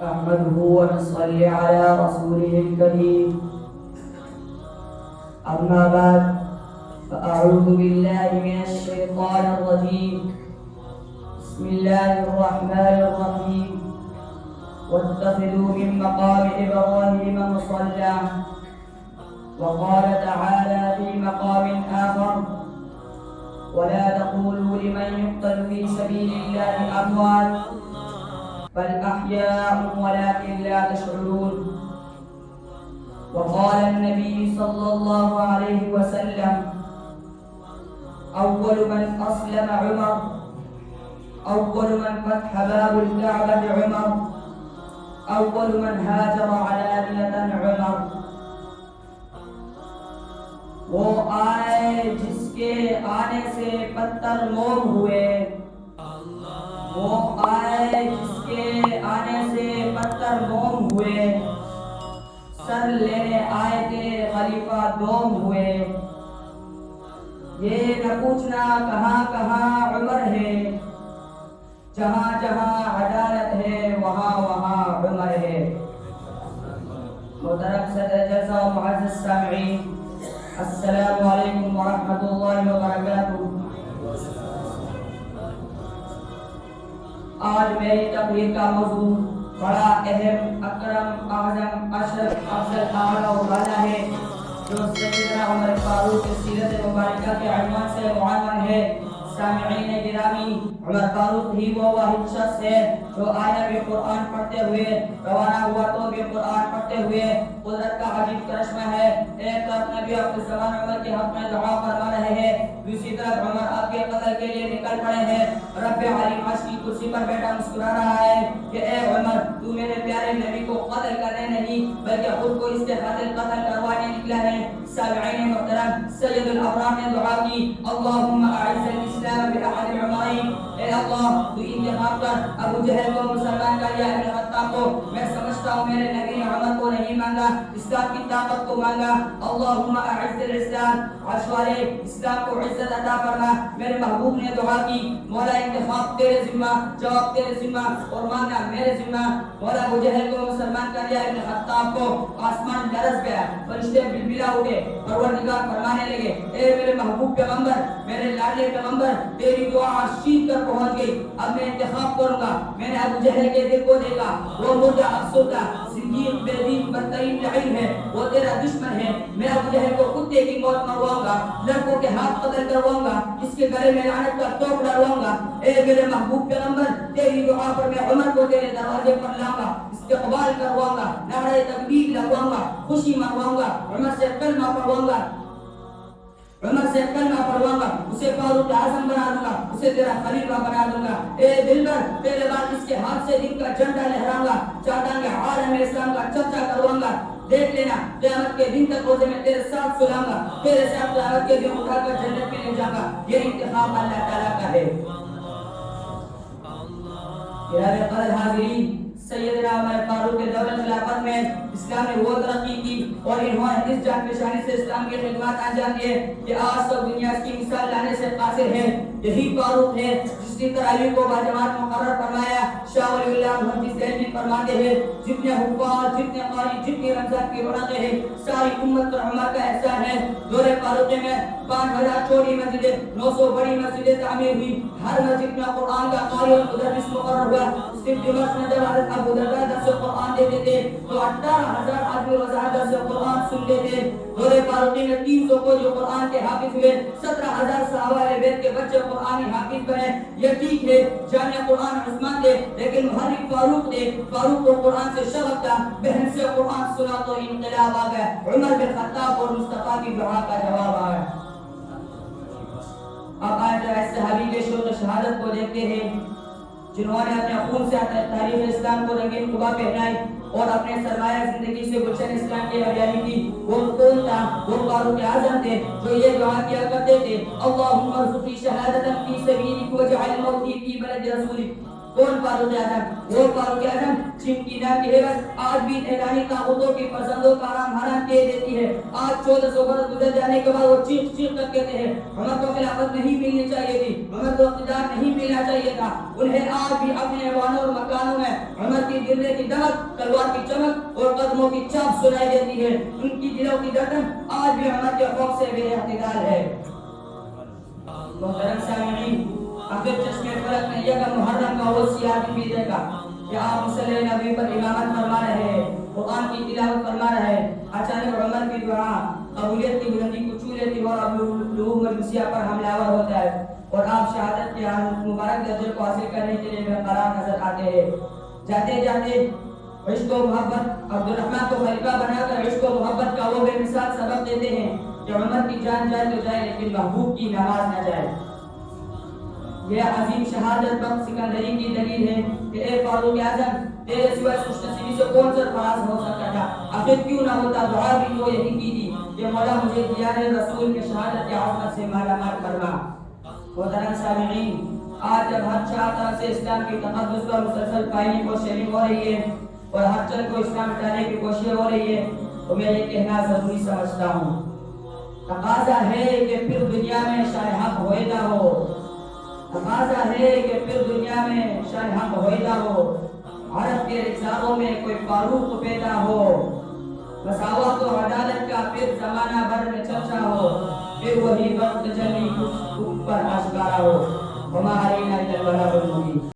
أحمده ونصلي على رسوله الكريم. أما بعد فأعوذ بالله من الشيطان الرجيم. بسم الله الرحمن الرحيم. واتخذوا من مقام إبراهيم مصلى. وقال تعالى في مقام آخر: ولا تقولوا لمن يقتل في سبيل الله أموات بل أحياء ولكن لا تشعرون. وقال النبي صلى الله عليه وسلم: أول من أسلم عمر، أول من فتح باب الكعبة عمر، أول من هاجر علانية عمر. وہ آئے جس کے آنے سے پتھر موم ہوئے، وہ آئے جس کے آنے سے پتھر موم ہوئے، سر لینے آئے تھے خلیفہ دوم ہوئے. یہ نہ پوچھنا کہاں کہاں عمر ہے، جہاں جہاں عدالت ہے وہاں وہاں عمر ہے. محترم صدر جلسہ و معزز سامعین، السلام علیکم ورحمۃ اللہ وبرکاتہ. آج میری تقریر کا موضوع بڑا اہم، اکرم، اعظم، اشرف، افضل، اعلیٰ و بالا ہے، جو سیدنا عمر فاروق کی سیرت مبارکہ کے عنوان سے معین ہے. سامعین گرامی، عمر فاروق ہی وہ واحد شخص ہے جو آیا بھی قرآن پڑھتے ہوئے، روانہ ہوا تو بھی قرآن پڑھتے ہوئے. قدرت کا عجیب کرشمہ ہے، ایک طرف نبی آپ زمان عمر کے حق میں دعا فرما رہے ہیں، دوسری طرف عمر آپ کے قتل کے لیے نکل پڑے ہیں. رب عالم عرش کی کرسی پر بیٹھا مسکرا رہا ہے کہ اے عمر، تو میرے پیارے نبی کو قتل کرنے نہیں بلکہ خود کو اس کے خاطر قتل کروانے نکلا ہے. سامعین محترم، سید الابرار نے دعا کی: اللہم اعز الاسلام باحد العمرین. اے اللہ، تو انتخاب کر ابو جہل کو مسلمان کر یا ابن خطاب کو. میں سمجھتا ہوں میرے نبی نے عمر کو نہیں مانگا، اسلام کی طاقت کو مانگا. اللہم اعز الاسلام، عرش والے اسلام کو عزت عطا فرما. میرے محبوب نے دعا کی: مولا انتخاب تیرے ذمہ، جواب تیرے ذمہ اور مانگنا میرے ذمہ. مولا ابو جہل کو مسلمان کر یا ابن خطاب کو. آسمان لرز گیا، فرشتے بلبلا اٹھے، پروردگار فرمانے لگے: اے میرے محبوب پیغمبر، میرے لاڈلے پیغمبر، تیری دعا عرشید کر پہنچ گئی. اب میں انتخاب کروں گا. میں نے ابو جہل کے دل کو دیکھا، وہ مردہ افسردہ زندگی بے دین بدترین لعین ہے، وہ تیرا دشمن ہے. میں ابو جہل کو کتے کی موت مرواؤں گا، لڑکوں کے ہاتھ قتل کرواؤں گا، اس کے گلے میں لعنت کا توق ڈالواؤں گا. اے میرے محبوب پیغمبر، تیری دعا پر میں عمر کو تیرے دروازے پر لاؤں گا، استقبال کرواؤں گا، نعرہ تکبیر لگواؤں گا، خوشی منواؤں گا، عمر سے کلمہ پڑھواؤں گا، عمر سے کلمہ پڑھواؤں گا، اسے فاروق اعظم بنا دوں گا، اسے تیرا خلیفہ بنا دوں گا. اے دلبر، تیرے بعد اس کے ہاتھ سے دین کا جھنڈا لہراؤں گا، چاہتا کہ عالم اسلام کا چرچا کرواؤں گا. دیکھ لینا، قیامت کے دن تک روزے میں تیرے ساتھ سلاؤں گا، تیرے ساتھ قیامت کے دن اٹھا کر جنت میں لے جاؤں گا. یہ انتخاب اللہ تعالیٰ کا ہے. جناب قدر حاضرین، سیدنا عمر فاروق کے دور خلافت میں اسلام نے وہ ترقی کی اور انہوں نے اس جان پیشانی سے اسلام کی خدمات انجام دیے کہ آج تک دنیا اس کی مثال لانے سے قاصر ہے. یہی فاروق ہے جس نے تراویح کو باجماعت مقرر فرمایا. شاہ ولی اللہ محدث دہلوی فرماتے ہیں: جتنے حفاظ، جتنے قاری، جتنی رمضان کی رونقیں ہیں، ساری امت پر عمر کا احسان ہے. دور فاروق میں 5000 چھوٹی مسجدیں، 900 بڑی مسجدیں تعمیر ہوئی. ہر مسجد میں قرآن کا قاری اور مدرس مقرر ہوا. صرف دمشق میں جب حضرت ابو درداء درس قرآن دیتے تھے تو 18,000 آدمی روزانہ درس قرآن سن لیتے. دور فاروقی میں 300 کو جو قرآن کے حافظ ہوئے، 17,000 صحابہ اہل بیت کے بچے قرآنی حافظ بنے. یہ ٹھیک ہے جامع قرآن عثمان تھے، لیکن محرک فاروق تھے. فاروق کو قرآن سے شغف تھا، بہن سے قرآن سنا تو انقلاب آ گیا. عمر بن خطاب اور مصطفیٰ کی دعا کا جواب آ گیا. اب آئے صحابی کے شوق شہادت کو دیکھتے ہیں جنہوں نے اپنے خون سے تاریخ اسلام کو رنگین قبا پہنائی اور اپنے سرمایہ زندگی سے گلشن اسلام کی ہریالی کی. وہ کون تھا؟ وہ فاروق اعظم تھے جو یہ دعا کیا کرتے تھے: اللہم ارزقنی شہادتا فی سبیلک واجعل موتی فی بلد رسولک. کون فاروق اعظم؟ وہ فاروق اعظم جن کی نام کی حیبت آج بھی اعلانی طاغوتوں کی پسندوں کا آرام حرام کہہ دیتی ہے. آج 1400 برس گزر جانے کے بعد وہ چیخ چیخ کر کہتے ہیں: عمر کو خلافت نہیں ملنی چاہیے تھی، عمر کو اقتدار نہیں ملنا چاہیے تھا. انہیں آج بھی اپنے ایوانوں اور مکانوں میں عمر کی گرنے کی دمک، تلوار کی چمک اور قدموں کی چاپ سنائی دیتی ہے. ان کی دلوں کی دھڑکن آج بھی عمر کے خوف سے بے اعتدال ہے. محترم سامعین، اگر چشمے فلک نے یکم محرم کا وہ سیاہ دن بھی دیکھا کہ آپ مصلی نبی پر امامت فرما رہے ہیں، قرآن کی تلاوت فرما رہے ہیں. اچانک عمر کی دعا قبولیت کی بلندی کو چھو لیتی اور اب لوح مجوسیہ پر حملہ آور ہوتا ہے اور آپ شہادت کے مبارک درجے کو حاصل کرنے کے لیے بے قرار نظر آتے ہیں. جاتے جاتے عشق و محبت عبد الرحمن کو خلیفہ بنا کر عشق و محبت کا وہ بے مثال سبق دیتے ہیں کہ عمر کی جان جائے تو جائے لیکن محبوب کی نماز نہ جائے. یہ عظیم شہادت بخت سکندری کی دلیل ہے کہ اے فاروق اعظم، تیرے سوائے خوش نصیبی سے کون سرفراز ہو سکتا تھا؟ آخر کیوں نہ ہوتا؟ دعا بھی تو یہی کی تھی کہ مولا مجھے دیار رسول کے شہادت کی عظمت سے مالا مال فرما. محترم سامعین، آج جب ہر چار طرف سے اسلام کی تقدس پر مسلسل پائنے کو شریک ہو رہی ہے اور ہر چند کو اسلام مٹانے کی کوشش ہو رہی ہے تو میں یہ کہنا ضروری سمجھتا ہوں، تقاضا ہے کہ پھر دنیا میں شاہ حق ہوئیدہ ہو. تقاضا ہے کہ پھر دنیا میں شاہ حق ہوئیدہ ہو. عرب کے رخساروں میں کوئی فاروق پیدا ہو. مساوات و عدالت کا پھر زمانہ بھر میں چرچا ہو. پھر وہی وقت جلی پر آشکارا ہو. وما علینا الا البلاغ المبین.